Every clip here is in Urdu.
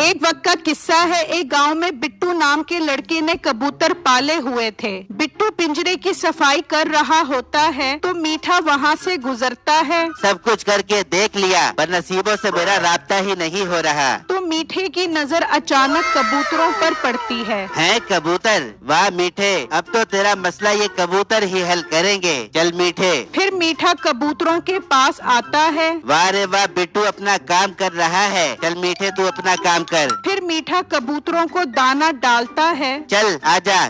ایک وقت کا قصہ ہے۔ ایک گاؤں میں بٹو نام کے لڑکے نے کبوتر پالے ہوئے تھے۔ بٹو پنجرے کی صفائی کر رہا ہوتا ہے تو میٹھا وہاں سے گزرتا ہے۔ سب کچھ کر کے دیکھ لیا پر نصیبوں سے میرا رابطہ ہی نہیں ہو رہا۔ تو میٹھے کی نظر اچانک کبوتروں پر پڑتی ہے۔ ہیں کبوتر؟ واہ میٹھے، اب تو تیرا مسئلہ یہ کبوتر ہی حل کریں گے۔ چل میٹھے۔ پھر میٹھا کبوتروں کے پاس آتا ہے۔ واہ رے واہ، بٹو اپنا کام کر رہا ہے۔ چل میٹھے تو اپنا کام کر۔ پھر میٹھا کبوتروں کو دانا ڈالتا ہے۔ چل آجا،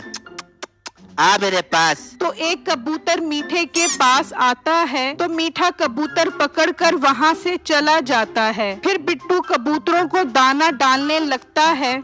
آ میرے پاس۔ تو ایک کبوتر میٹھے کے پاس آتا ہے تو میٹھا کبوتر پکڑ کر وہاں سے چلا جاتا ہے۔ پھر بٹو کبوتروں کو دانا ڈالنے لگتا ہے۔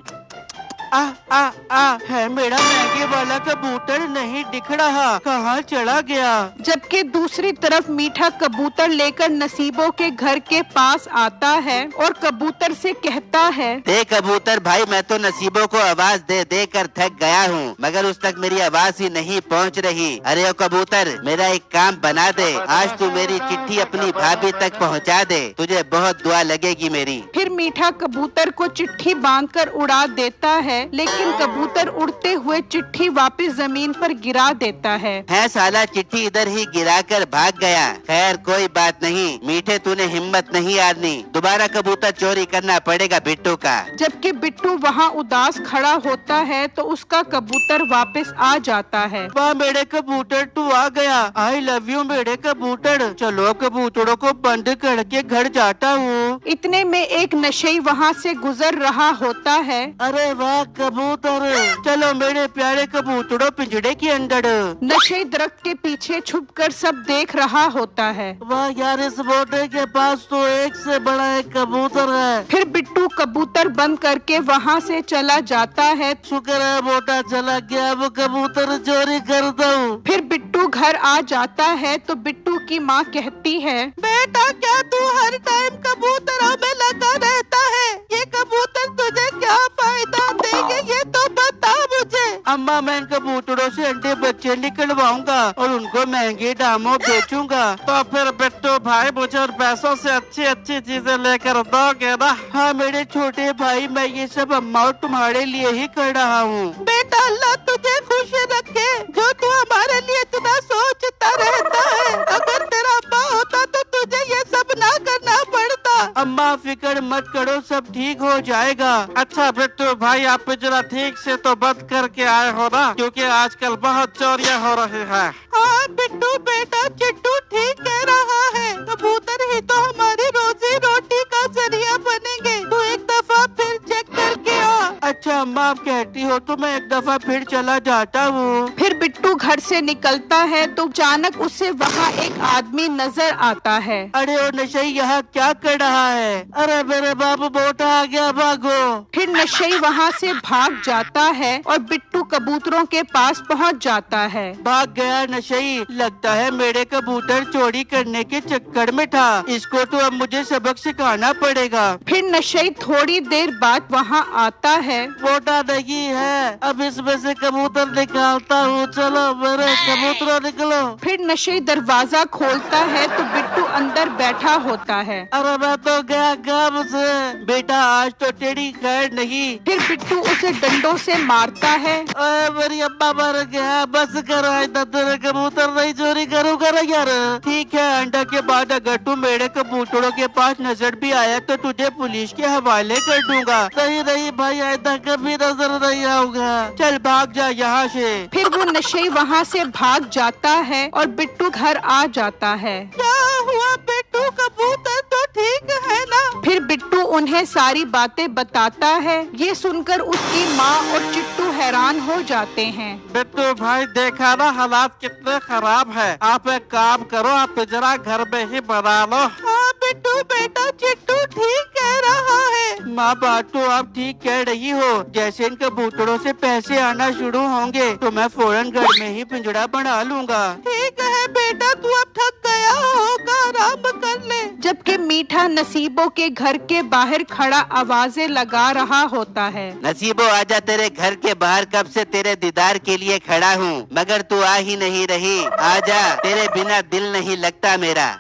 ہے میرا مہنگے والا کبوتر نہیں دکھ رہا، کہاں چلا گیا؟ جبکہ دوسری طرف میٹھا کبوتر لے کر نصیبوں کے گھر کے پاس آتا ہے اور کبوتر سے کہتا ہے، دے کبوتر بھائی، میں تو نصیبوں کو آواز دے دے کر تھک گیا ہوں، مگر اس تک میری آواز ہی نہیں پہنچ رہی۔ ارے او کبوتر، میرا ایک کام بنا دے، آج تو میری چٹھی اپنی بھابھی تک پہنچا دے، تجھے بہت دعا لگے گی میری۔ پھر میٹھا کبوتر کو چٹھی باندھ کر اڑا دیتا ہے، لیکن کبوتر اڑتے ہوئے چٹھی واپس زمین پر گرا دیتا ہے۔ سالا چٹھی ادھر ہی گرا کر بھاگ گیا۔ خیر کوئی بات نہیں، میٹھے تو نے ہمت نہیں ہارنی، دوبارہ کبوتر چوری کرنا پڑے گا بٹو کا۔ جبکہ بٹو وہاں اداس کھڑا ہوتا ہے تو اس کا کبوتر واپس آ جاتا ہے۔ واہ میرے کبوتر، تو آ گیا، آئی لو یو میرے کبوتر۔ چلو کبوتروں کو بند کر کے گھر جاتا ہوں۔ اتنے میں ایک نشئی وہاں سے گزر رہا ہوتا ہے۔ ارے واہ کبوتر، چلو میرے پیارے کبوتروں پنجرے کے اندر۔ نشئی درخت کے پیچھے چھپ کر سب دیکھ رہا ہوتا ہے۔ واہ یار، اس بوٹے کے پاس تو ایک سے بڑا ایک کبوتر ہے۔ پھر بٹو کبوتر بند کر کے وہاں سے چلا جاتا ہے۔ شکر ہے بوٹا چلا گیا، وہ کبوتر چوری کرتا ہوں۔ پھر بٹو گھر آ جاتا ہے تو بٹو کی ماں کہتی ہے، بیٹا کیا تو ہر ٹائم کبوتروں میں لگا رہتا ہے؟ یہ کبوتر تجھے کیا فائدہ دیں گے یہ تو بتا مجھے۔ اماں میں ان کبوتروں سے انڈے بچے نکلواؤں گا اور ان کو مہنگے داموں بیچوں گا، تو پھر بٹو بھائی مجھے اور پیسوں سے اچھی اچھی چیزیں لے کر دو گے نا؟ ہاں میرے چھوٹے بھائی، میں یہ سب اماں اور تمہارے لیے ہی کر رہا ہوں۔ بیٹا اللہ تجھے خوش رکھے، جو تو ہمارے لیے اتنا سوچتا رہتا ہے۔ اگر تیرا ابا ہوتا تو تجھے یہ سب نہ کرنا پڑتا۔ اماں فکر مت کرو، سب ٹھیک ہو جائے گا۔ اچھا بٹو بھائی، آپ ذرا ٹھیک سے تو بند کر کے آئے ہو نا، کیونکہ آج کل بہت چوریاں ہو رہی ہیں۔ ہاں بٹو بیٹا، چٹو ٹھیک کہہ رہا ہے، کبوتر ہی تو ہماری روزی روٹی کا ذریعہ بنیں گے۔ تو ایک دفعہ پھر چیک کر کے آ۔ اچھا اماں آپ کہتی ہو تو میں ایک دفعہ پھر چلا جاتا ہوں۔ پھر بٹو گھر سے نکلتا ہے تو اچانک اسے وہاں ایک آدمی نظر آتا ہے۔ ارے او نشئی، یہاں کیا کر رہا ہے؟ ارے میرے باپ، بوٹا آ گیا، بھاگو۔ پھر نشئی وہاں سے بھاگ جاتا ہے اور بٹو کبوتروں کے پاس پہنچ جاتا ہے۔ بھاگ گیا نشئی، لگتا ہے میرے کبوتر چوری کرنے کے چکر میں تھا، اس کو تو اب مجھے سبق سکھانا پڑے گا۔ پھر نشئی تھوڑی دیر بعد وہاں آتا ہے۔ بوٹا نہیں ہے، اب اس میں سے کبوتر نکالتا ہوں، چلو میرے کبوتروں نکلو۔ پھر نشئی دروازہ کھولتا ہے تو بٹو اندر بیٹھا ہوتا ہے۔ ارے میں تو گیا کام سے، بیٹا آج تو تیری خیر نہیں۔ پھر بٹو اسے ڈنڈوں سے مارتا ہے۔ اے میری ابا مر گیا، بس کرو، آئندہ تیرے کبوتر نہیں چوری کروں گا نا یار۔ ٹھیک ہے، انڈا کے بعد اگر تو میرے کبوتروں کے پاس نظر بھی آیا تو تجھے پولیس کے حوالے کر دوں گا۔ نہیں نہیں بھائی، آئندہ کبھی نظر نہیں آؤں گا، چل بھاگ جا یہاں سے۔ پھر وہ نشئی وہاں سے بھاگ جاتا ہے اور بٹو گھر آ جاتا ہے۔ کیا ہوا بٹو، کبوتر تو ٹھیک ہے نا؟ پھر بٹو انہیں ساری باتیں بتاتا ہے۔ یہ سن کر اس کی ماں اور چٹو حیران ہو جاتے ہیں۔ بٹو بھائی دیکھا نا حالات کتنے خراب ہے، آپ ایک کام کرو، آپ ذرا گھر میں ہی بنا لو۔ ہاں بٹو بیٹا، چٹو ٹھیک کہہ رہا ہے۔ ماں بات تو آپ ٹھیک کہہ رہی ہو، جیسے ان کبوتروں سے پیسے آنا شروع ہوں گے تو میں فوراً گھر میں ہی پنجرا بنا لوں گا۔ ٹھیک ہے بیٹا، تو اب تھک گیا ہوگا، آرام کر لے۔ جبکہ میٹھا نصیبوں کے گھر کے باہر کھڑا آوازیں لگا رہا ہوتا ہے۔ نصیبو آجا، تیرے گھر کے باہر کب سے تیرے دیدار کے لیے کھڑا ہوں، مگر تو آ ہی نہیں رہی۔ آجا، تیرے بنا دل نہیں لگتا میرا۔